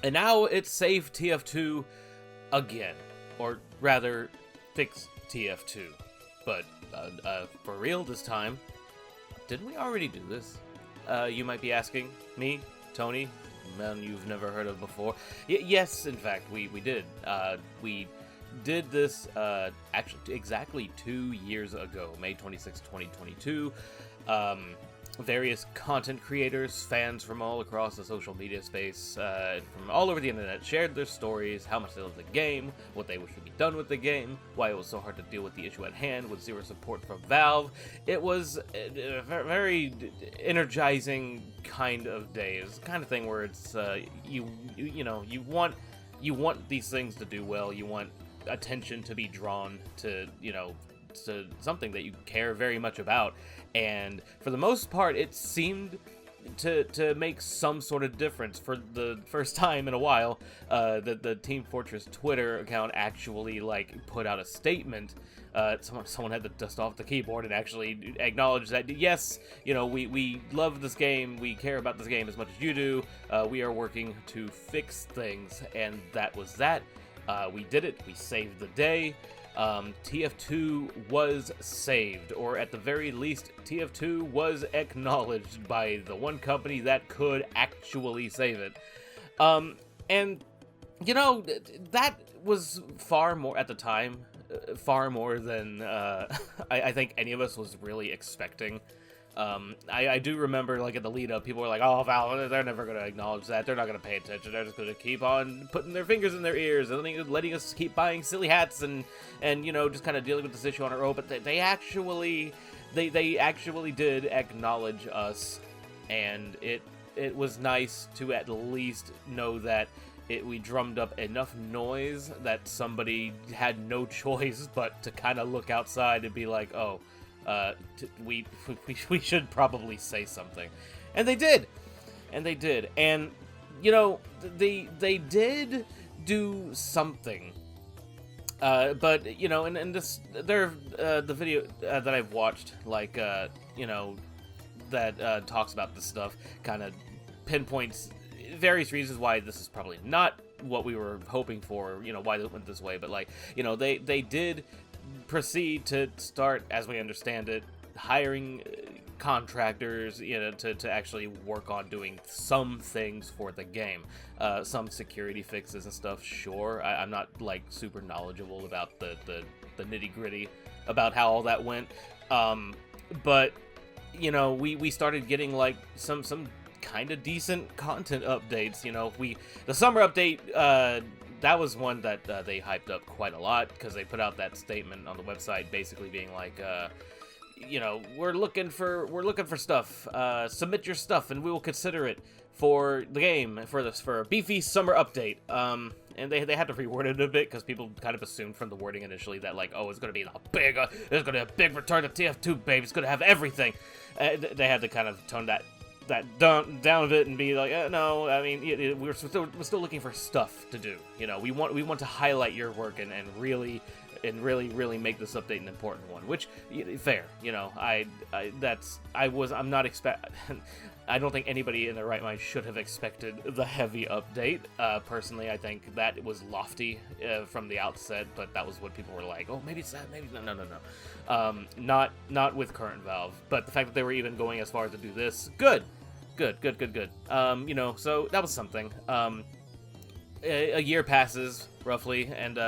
And now it's save TF2 again, or rather, fix TF2. But for real this time, didn't we already do this? You might be asking me, Tony, man you've never heard of before. Yes, in fact, we did. We did this actually exactly 2 years ago, May 26, 2022. Various content creators, fans from all across the social media space, from all over the internet, shared their stories, how much they loved the game, what they wish would be done with the game, why it was so hard to deal with the issue at hand with zero support from Valve. It was a very energizing kind of day. It's the kind of thing where it's you want these things to do well. You want attention to be drawn to to something that you care very much about, and for the most part it seemed to make some sort of difference. For the first time in a while, the Team Fortress Twitter account actually put out a statement. Someone had to dust off the keyboard and actually acknowledge that, yes, we love this game, we care about this game as much as you do, we are working to fix things, and that was that. We did it, we saved the day. TF2 was saved, or at the very least, TF2 was acknowledged by the one company that could actually save it. And, that was far more, at the time, far more than I think any of us was really expecting. I do remember, in the lead-up, people were like, oh, Valve, they're never going to acknowledge that, they're not going to pay attention, they're just going to keep on putting their fingers in their ears and letting us keep buying silly hats and just kind of dealing with this issue on our own. But they actually did acknowledge us, and it was nice to at least know that we drummed up enough noise that somebody had no choice but to kind of look outside and be like, oh, we should probably say something. And they did. And they did. And, they did do something. But, and this, the video that I've watched, that talks about this stuff, kind of pinpoints various reasons why this is probably not what we were hoping for, why it went this way. But, they did proceed to start, as we understand it, hiring contractors, to actually work on doing some things for the game, some security fixes and stuff. Sure, I'm not super knowledgeable about the nitty gritty about how all that went, but we started getting some kind of decent content updates. The summer update, that was one that they hyped up quite a lot, because they put out that statement on the website basically being like, we're looking for stuff. Submit your stuff and we will consider it for the game, for a beefy summer update. And they had to reword it a bit, because people kind of assumed from the wording initially that it's going to be there's going to be a big return to TF2, babe. It's going to have everything. They had to kind of tone that down a bit and be like, no, I mean, we're still looking for stuff to do. We want to highlight your work and really make this update an important one. Which, fair, I don't think anybody in their right mind should have expected the heavy update. Personally, I think that was lofty from the outset, but that was what people were like, oh, maybe it's that, maybe no. Not with current Valve, but the fact that they were even going as far as to do this, good. So that was something. A year passes roughly, and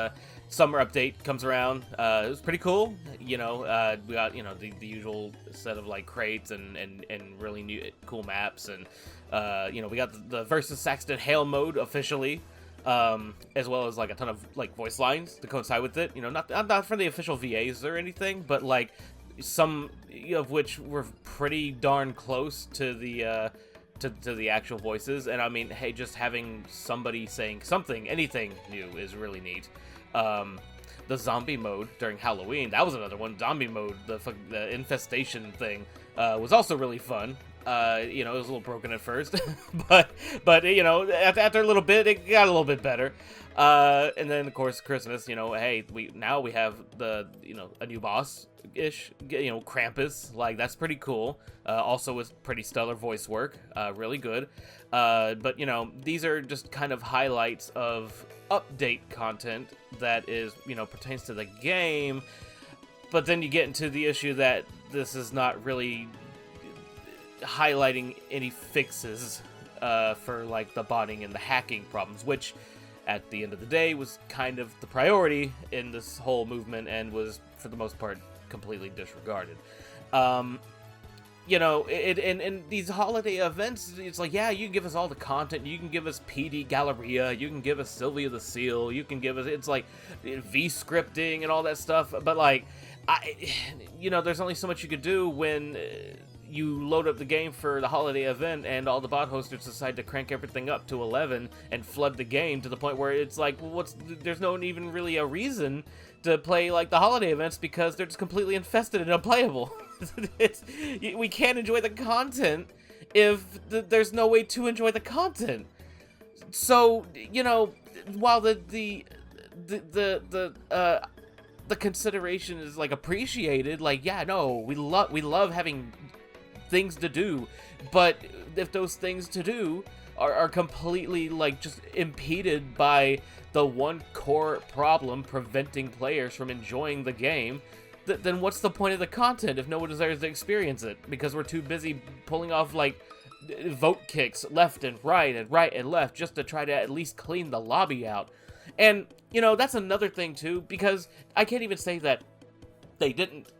summer update comes around. It was pretty cool. We got the usual set of crates and really new cool maps, and we got the versus Saxton Hail mode officially, as well as a ton of voice lines to coincide with it. Not for the official VAs or anything, but some of which were pretty darn close to the to the actual voices. And I mean, hey, just having somebody saying anything new is really neat. The zombie mode during Halloween, that was another one. Zombie mode, the infestation thing, was also really fun. It was a little broken at first, but after a little bit, it got a little bit better. And then of course Christmas, hey, we have the, a new boss ish, Krampus. Like, that's pretty cool. Also with pretty stellar voice work, really good. But these are just kind of highlights of update content that is, pertains to the game. But then you get into the issue that this is not really highlighting any fixes for like the botting and the hacking problems, which at the end of the day was kind of the priority in this whole movement and was for the most part completely disregarded. In these holiday events, it's like, yeah, you can give us all the content, you can give us PD Galleria, you can give us Sylvia the Seal, you can give us, it's like V-scripting and all that stuff, but like, there's only so much you could do when you load up the game for the holiday event and all the bot hosters decide to crank everything up to 11 and flood the game to the point where it's like, well, there's no even really a reason to play like the holiday events because they're just completely infested and unplayable. We can't enjoy the content if there's no way to enjoy the content. So, while the consideration is like appreciated, like, yeah, no, we love having things to do, but if those things to do are completely like just impeded by the one core problem preventing players from enjoying the game, then what's the point of the content if no one desires to experience it because we're too busy pulling off like vote kicks left and right and left just to try to at least clean the lobby out. And that's another thing too, because I can't even say that they didn't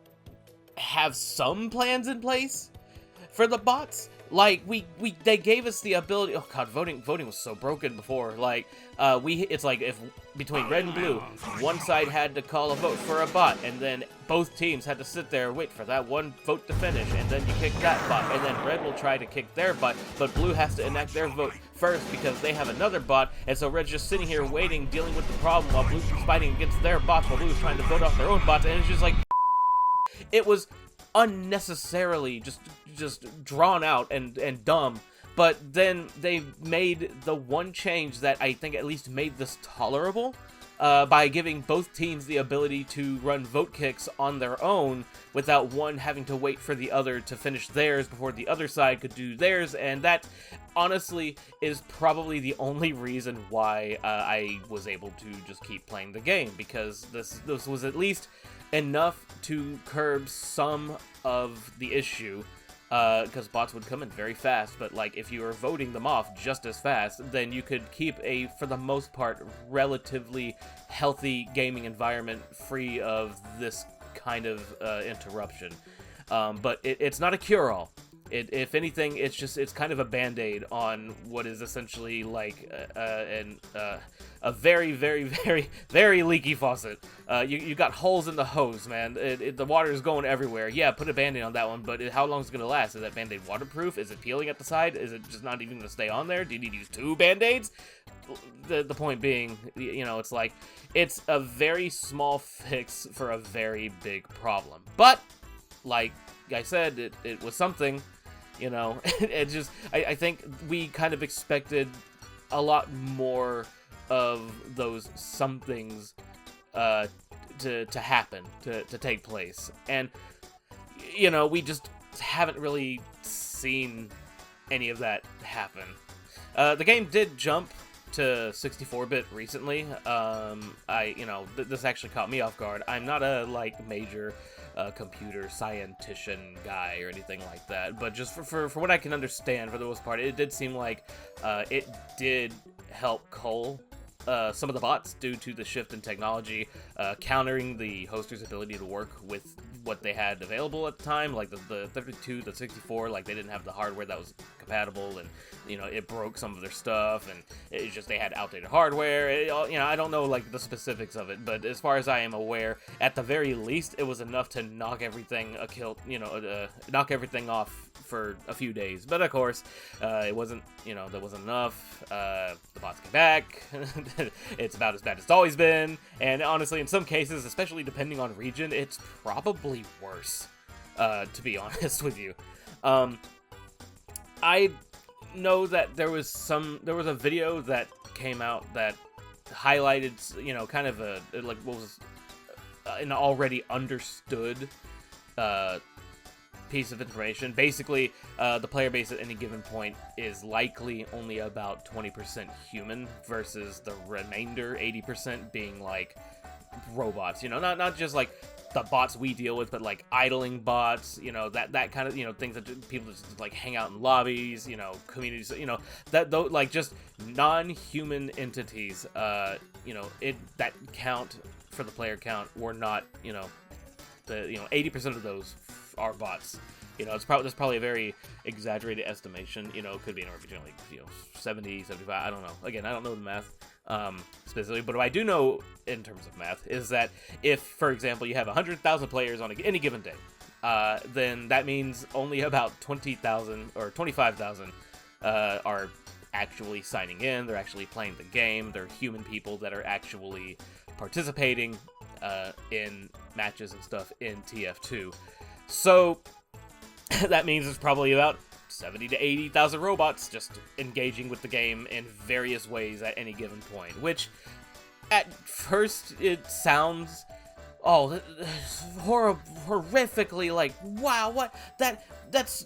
have some plans in place for the bots. Like, they gave us the ability. Oh god, voting was so broken before. Like, it's like if between red and blue, one side had to call a vote for a bot, and then both teams had to sit there and wait for that one vote to finish, and then you kick that bot, and then red will try to kick their bot, but blue has to enact their vote first because they have another bot, and so red's just sitting here waiting, dealing with the problem while blue's fighting against their bots while blue's trying to vote off their own bots, and it's just like, it was unnecessarily just drawn out and dumb. But then they made the one change that I think at least made this tolerable, by giving both teams the ability to run vote kicks on their own without one having to wait for the other to finish theirs before the other side could do theirs. And that honestly is probably the only reason why I was able to just keep playing the game, because this was at least enough to curb some of the issue, because bots would come in very fast, but like if you were voting them off just as fast, then you could keep a, for the most part, relatively healthy gaming environment free of this kind of interruption. But it's not a cure-all. If anything, it's kind of a band-aid on what is essentially like a very, very, very, very leaky faucet. You got holes in the hose, man. The water is going everywhere. Yeah, put a band-aid on that one, but how long is it gonna last? Is that band-aid waterproof? Is it peeling at the side? Is it just not even gonna stay on there? Do you need to use 2 band-aids? The point being, it's like, it's a very small fix for a very big problem. But, like I said, it was something. It just, I think we kind of expected a lot more of those somethings to happen, to take place. And, we just haven't really seen any of that happen. The game did jump to 64-bit recently. This actually caught me off guard. I'm not a, major computer scientician guy or anything like that, but just for what I can understand, for the most part, it did seem like it did help cull some of the bots due to the shift in technology, countering the hoster's ability to work with what they had available at the time, like the 32, the 64, like they didn't have the hardware that was compatible, and it broke some of their stuff, and it's just they had outdated hardware. I don't know like the specifics of it, but as far as I am aware, at the very least, it was enough to knock everything knock everything off for a few days. But of course, it wasn't, that wasn't enough. The bots came back. It's about as bad as it's always been, and honestly, in some cases, especially depending on region, it's probably worse, to be honest with you. I know that there was a video that came out that highlighted, kind of like what was an already understood piece of information. Basically, the player base at any given point is likely only about 20% human versus the remainder 80% being like robots. Not just like the bots we deal with, but like idling bots, that kind of, things that people just like hang out in lobbies, communities, that though, like just non-human entities, that count for the player count were not, 80% of those are bots. That's probably a very exaggerated estimation. It could be anywhere between like 70, 75. I don't know. Again, I don't know the math specifically, but what I do know in terms of math is that if, for example, you have 100,000 players on any given day, then that means only about 20,000 or 25,000 are actually signing in. They're actually playing the game. They're human people that are actually participating in matches and stuff in TF2. So that means there's probably about 70 to 80,000 robots just engaging with the game in various ways at any given point, which at first it sounds horrifically like, wow, what, that's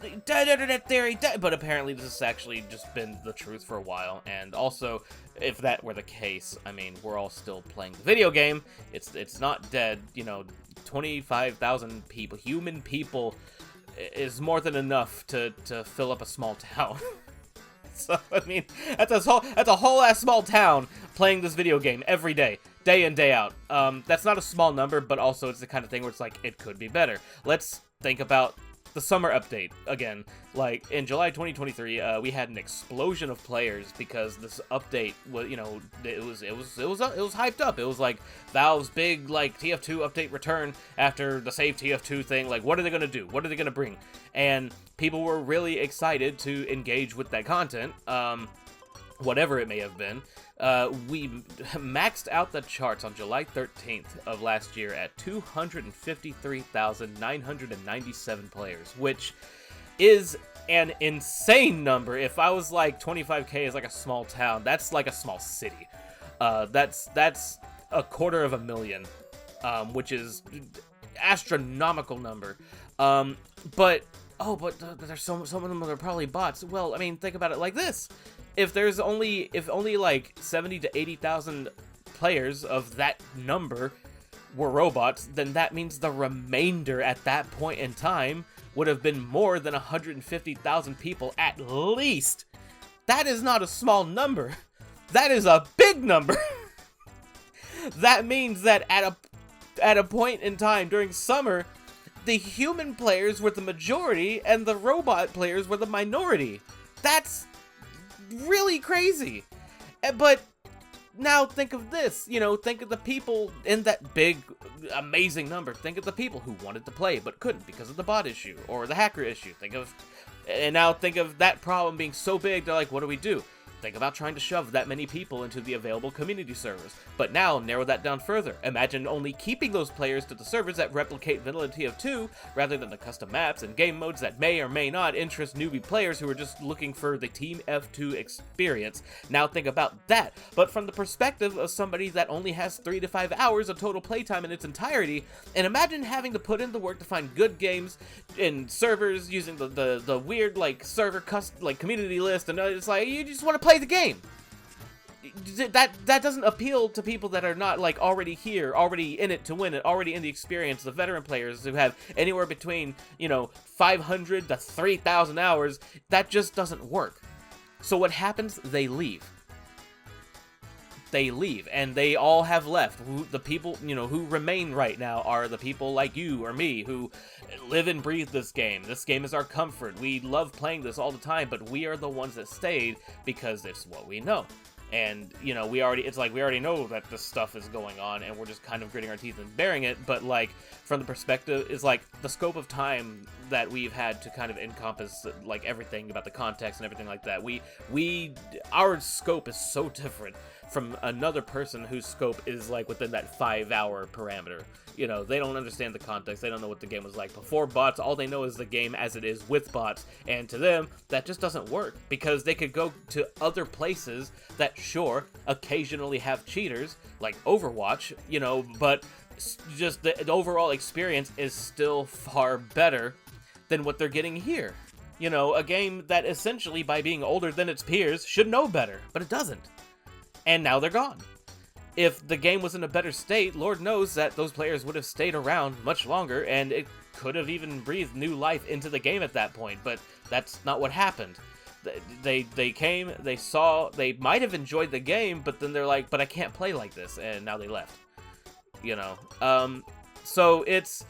theory, but apparently this has actually just been the truth for a while. And also, if that were the case, I mean, we're all still playing the video game. It's not dead. 25,000 people, human people, is more than enough to fill up a small town. So I mean, that's a whole ass small town playing this video game every day in, day out. That's not a small number, but also it's the kind of thing where it's like, it could be better. Let's think about the summer update again. Like in July 2023, we had an explosion of players because this update was, it was hyped up. It was like Valve's big like TF2 update return after the Save TF2 thing. Like, what are they gonna do? What are they gonna bring? And people were really excited to engage with that content, whatever it may have been. We maxed out the charts on July 13th of last year at 253,997 players, which is an insane number. If I was like 25K is like a small town, that's like a small city. That's 250,000, which is astronomical number. But there's some of them are probably bots. Well, I mean, think about it like this. If only like 70 to 80,000 players of that number were robots, then that means the remainder at that point in time would have been more than 150,000 people at least. That is not a small number. That is a big number. That means that at a point in time during summer, the human players were the majority and the robot players were the minority. That's really crazy. But now think of this, think of the people in that big, amazing number. Think of the people who wanted to play but couldn't because of the bot issue or the hacker issue. And now think of that problem being so big, they're like, what do we do? Think about trying to shove that many people into the available community servers. But now, narrow that down further. Imagine only keeping those players to the servers that replicate vanilla TF2, rather than the custom maps and game modes that may or may not interest newbie players who are just looking for the Team F2 experience. Now think about that, but from the perspective of somebody that only has 3 to 5 hours of total playtime in its entirety, and imagine having to put in the work to find good games in servers using the weird, like, server community list, and it's like, you just want to play the game. That doesn't appeal to people that are not like already here, already in it to win it, already in the experience. The veteran players who have anywhere between 500 to 3,000 hours. That just doesn't work. So what happens? They leave, and they all have left. The people who remain right now are the people like you or me who live and breathe this game. This game is our comfort. We love playing this all the time, but we are the ones that stayed because it's what we know. And we already know that this stuff is going on, and we're just kind of gritting our teeth and bearing it. But like, from the perspective is like the scope of time that we've had to kind of encompass like everything about the context and everything like that. Our scope is so different from another person whose scope is like within that 5-hour parameter. They don't understand the context. They don't know what the game was like before bots. All they know is the game as it is with bots. And to them, that just doesn't work, because they could go to other places that sure, occasionally have cheaters, like Overwatch, but just the overall experience is still far better than what they're getting here. A game that essentially, by being older than its peers, should know better, but it doesn't. And now they're gone. If the game was in a better state, Lord knows that those players would have stayed around much longer, and it could have even breathed new life into the game at that point, but that's not what happened. They came, they saw, they might have enjoyed the game, but then they're like, but I can't play like this, and now they left. So it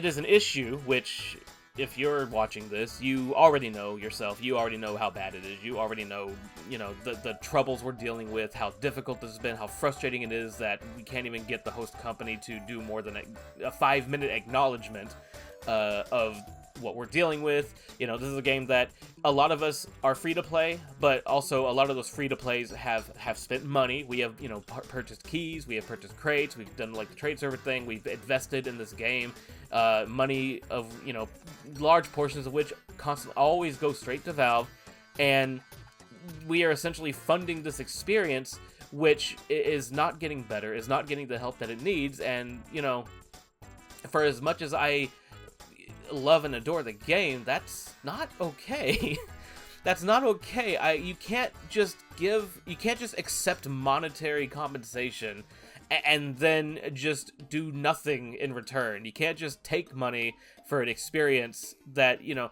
is an issue, which, if you're watching this, you already know yourself, you already know how bad it is, you already know, the troubles we're dealing with, how difficult this has been, how frustrating it is that we can't even get the host company to do more than a 5-minute acknowledgement of what we're dealing with. This is a game that a lot of us are free to play, but also a lot of those free to plays have spent money. We have, purchased keys, we have purchased crates, we've done like the trade server thing, we've invested in this game, money of, large portions of which constantly always go straight to Valve, and we are essentially funding this experience, which is not getting better, is not getting the help that it needs. And, for as much as I love and adore the game, that's not okay. That's not okay. You can't just accept monetary compensation and then just do nothing in return. You can't just take money for an experience that, you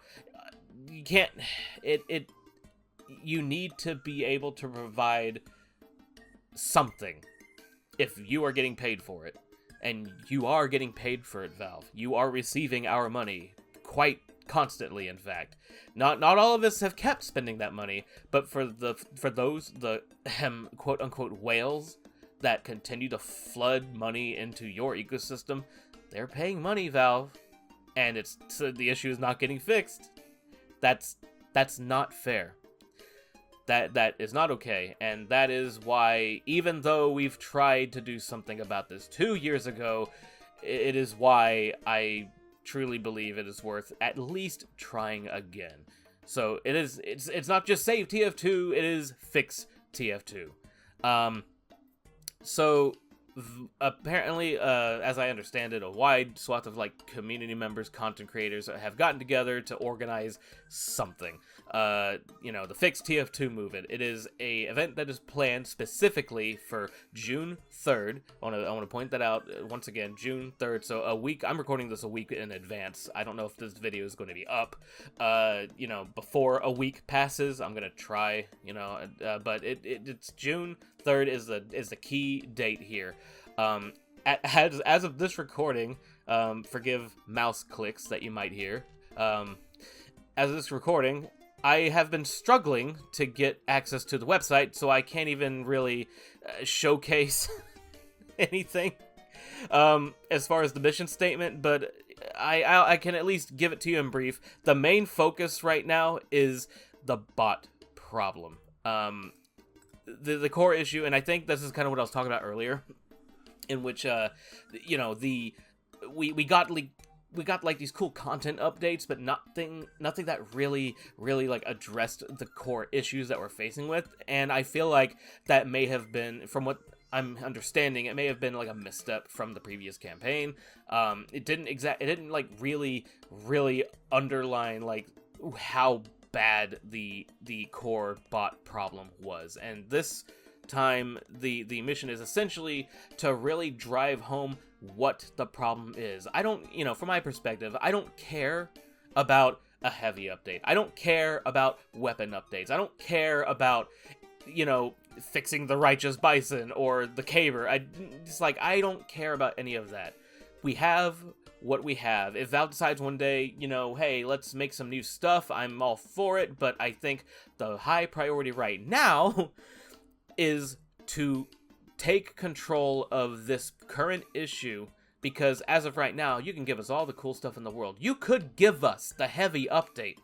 can't, you need to be able to provide something if you are getting paid for it. And you are getting paid for it, Valve. You are receiving our money quite constantly, in fact. Not all of us have kept spending that money, but for those quote unquote whales that continue to flood money into your ecosystem, they're paying money, Valve, and the issue is not getting fixed. That's not fair. That is not okay, and that is why, even though we've tried to do something about this 2 years ago, it is why I truly believe it is worth at least trying again. So it's not just save TF2, it is fix TF2. Apparently, as I understand it, a wide swath of community members, content creators have gotten together to organize something. The Fix TF2 movement. It is a event that is planned specifically for June 3rd. I want to point that out once again, June 3rd. So a week. I'm recording this a week in advance. I don't know if this video is going to be up, before a week passes. I'm gonna try, but it's June 3rd is the key date here. As of this recording, forgive mouse clicks that you might hear. As of this recording, I have been struggling to get access to the website, so I can't even really showcase anything as far as the mission statement, but I can at least give it to you in brief. The main focus right now is the bot problem. The core issue, and I think this is kind of what I was talking about earlier, in which we got these cool content updates, but nothing that really addressed the core issues that we're facing with. And I feel like that may have been, from what I'm understanding, it may have been a misstep from the previous campaign. It didn't really underline how bad the core bot problem was. And this time the mission is essentially to really drive home what the problem is. I don't, from my perspective, I don't care about a heavy update. I don't care about weapon updates. I don't care about, fixing the Righteous Bison or the Caber. I don't care about any of that. We have what we have. If Valve decides one day, hey, let's make some new stuff, I'm all for it, but I think the high priority right now is to take control of this current issue, because as of right now, you can give us all the cool stuff in the world. You could give us the heavy update,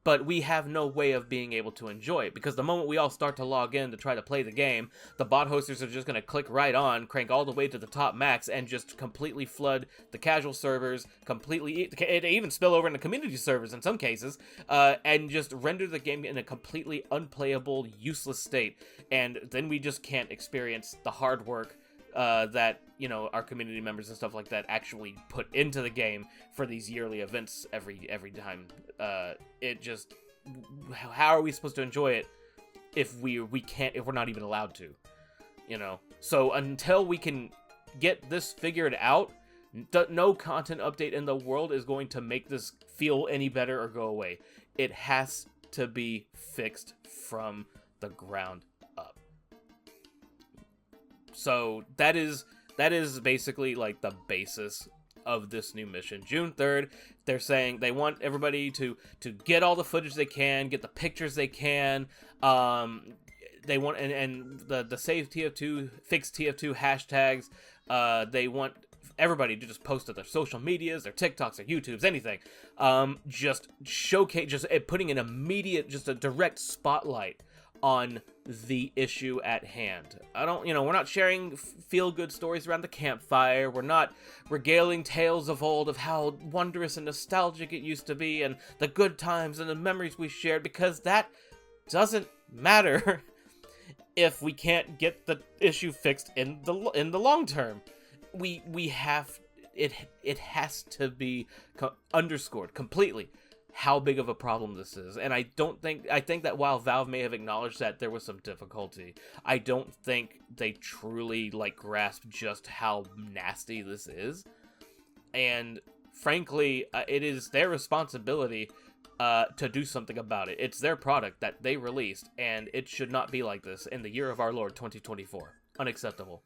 but we have no way of being able to enjoy it, because the moment we all start to log in to try to play the game, the bot hosters are just going to click right on, crank all the way to the top max, and just completely flood the casual servers, it even spill over into community servers in some cases, and just render the game in a completely unplayable, useless state, and then we just can't experience the hard work that, you know, our community members and stuff like that actually put into the game for these yearly events every time. It just, how are we supposed to enjoy it if we're not even allowed to, you know? So until we can get this figured out, no content update in the world is going to make this feel any better or go away. It has to be fixed from the ground up. So that is basically like the basis of this new mission. June 3rd, they're saying they want everybody to get all the footage they can, get the pictures they can. They want and the save TF2, fix TF2 hashtags. They want everybody to just post to their social medias, their TikToks, their YouTubes, anything. Just showcase, just putting an immediate, just a direct spotlight on the issue at hand. We're not sharing feel-good stories around the campfire. We're not regaling tales of old of how wondrous and nostalgic it used to be and the good times and the memories we shared, because that doesn't matter if we can't get the issue fixed in the long term. We have it has to be underscored completely how big of a problem this is. And I think that while Valve may have acknowledged that there was some difficulty, I don't think they truly grasp just how nasty this is. And frankly, it is their responsibility to do something about it. It's their product that they released, and it should not be like this in the year of our Lord 2024. Unacceptable.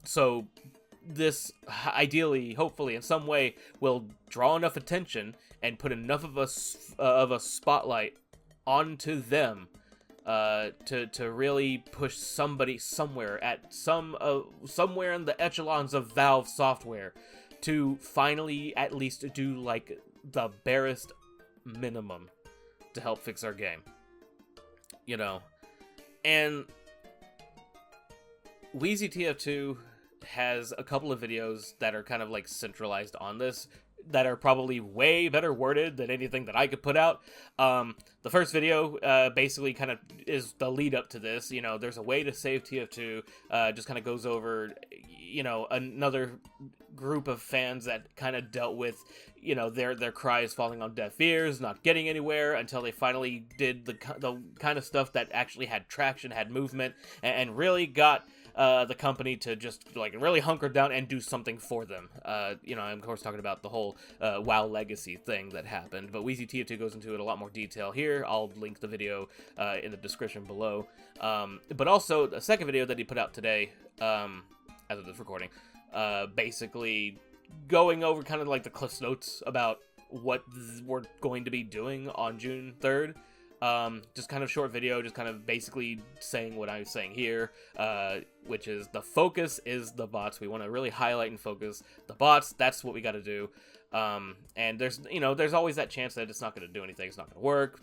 So this ideally, hopefully, in some way, will draw enough attention and put enough of a spotlight onto them to really push somebody somewhere at somewhere in the echelons of Valve software to finally at least do the barest minimum to help fix our game. You know, and Wheezy TF2 has a couple of videos that are kind of centralized on this, that are probably way better worded than anything that I could put out. The first video basically kind of is the lead up to this. You know, there's a way to save TF2, just kind of goes over, you know, another group of fans that kind of dealt with, you know, their cries falling on deaf ears, not getting anywhere until they finally did the kind of stuff that actually had traction, had movement, and really got the company to just really hunker down and do something for them. You know, I'm of course talking about the whole WoW Legacy thing that happened, but Wheezy TF2 goes into it a lot more detail here. I'll link the video in the description below. But also the second video that he put out today, as of this recording, basically going over kind of the Cliff's Notes about what we're going to be doing on June 3rd. Just kind of short video, just kind of basically saying what I'm saying here, which is the focus is the bots. We want to really highlight and focus the bots. That's what we got to do. And there's always that chance that it's not going to do anything. It's not going to work.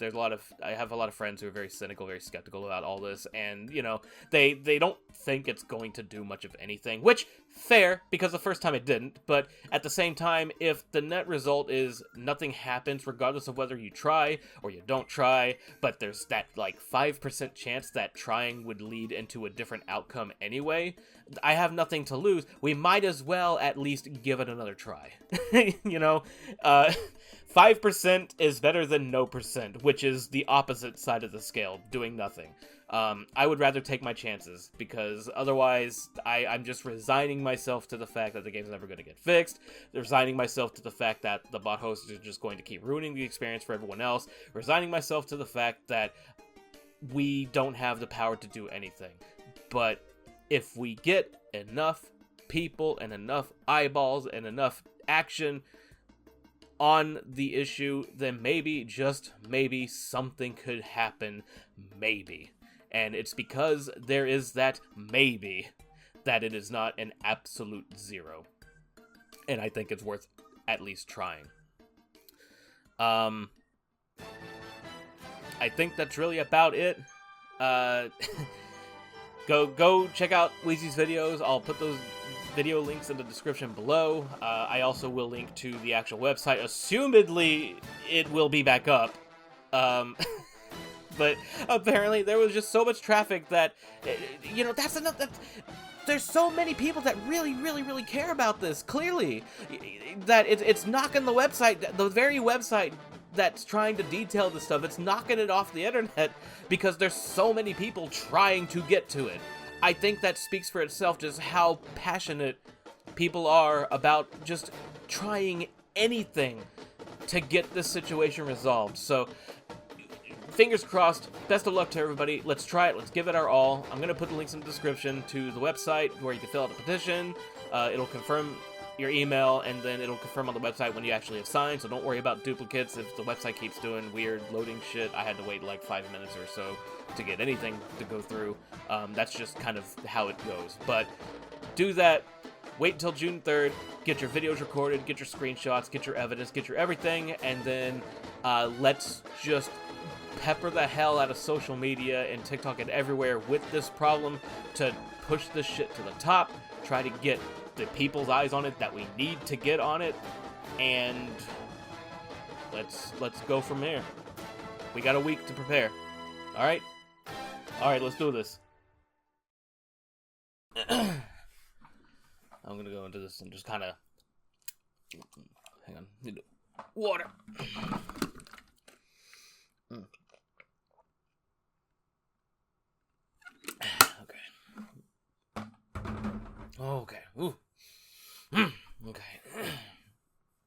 I have a lot of friends who are very cynical, very skeptical about all this. And, you know, they don't think it's going to do much of anything, which fair, because the first time it didn't. But at the same time, if the net result is nothing happens, regardless of whether you try or you don't try, but there's that 5% chance that trying would lead into a different outcome anyway, I have nothing to lose. We might as well at least give it another try. You know, 5% is better than no percent, which is the opposite side of the scale, doing nothing. I would rather take my chances, because otherwise I'm just resigning myself to the fact that the game's never going to get fixed, resigning myself to the fact that the bot hosts are just going to keep ruining the experience for everyone else, resigning myself to the fact that we don't have the power to do anything. But if we get enough people and enough eyeballs and enough action on the issue, then maybe, just maybe, something could happen. Maybe. And it's because there is that maybe that it is not an absolute zero. And I think it's worth at least trying. I think that's really about it. Go check out Wheezy's videos. I'll put those video links in the description below. I also will link to the actual website. Assumedly, it will be back up. But apparently there was just so much traffic that, you know, that's enough. There's so many people that really care about this, clearly, that it's knocking the website, the very website that's trying to detail this stuff, it's knocking it off the internet because there's so many people trying to get to it. I think that speaks for itself, just how passionate people are about just trying anything to get this situation resolved. So, fingers crossed, best of luck to everybody. Let's try it, let's give it our all. I'm going to put the links in the description to the website where you can fill out the petition. It'll confirm your email, and then it'll confirm on the website when you actually have signed, so don't worry about duplicates if the website keeps doing weird loading shit. I had to wait like 5 minutes or so to get anything to go through. That's just kind of how it goes. But do that. Wait until June 3rd, get your videos recorded, get your screenshots, get your evidence, get your everything, and then let's just pepper the hell out of social media and TikTok and everywhere with this problem to push this shit to the top, try to get the people's eyes on it that we need to get on it, and let's go from there. We got a week to prepare. Alright, let's do this. I'm gonna go into this and just kind of, hang on, need water. Okay. Ooh.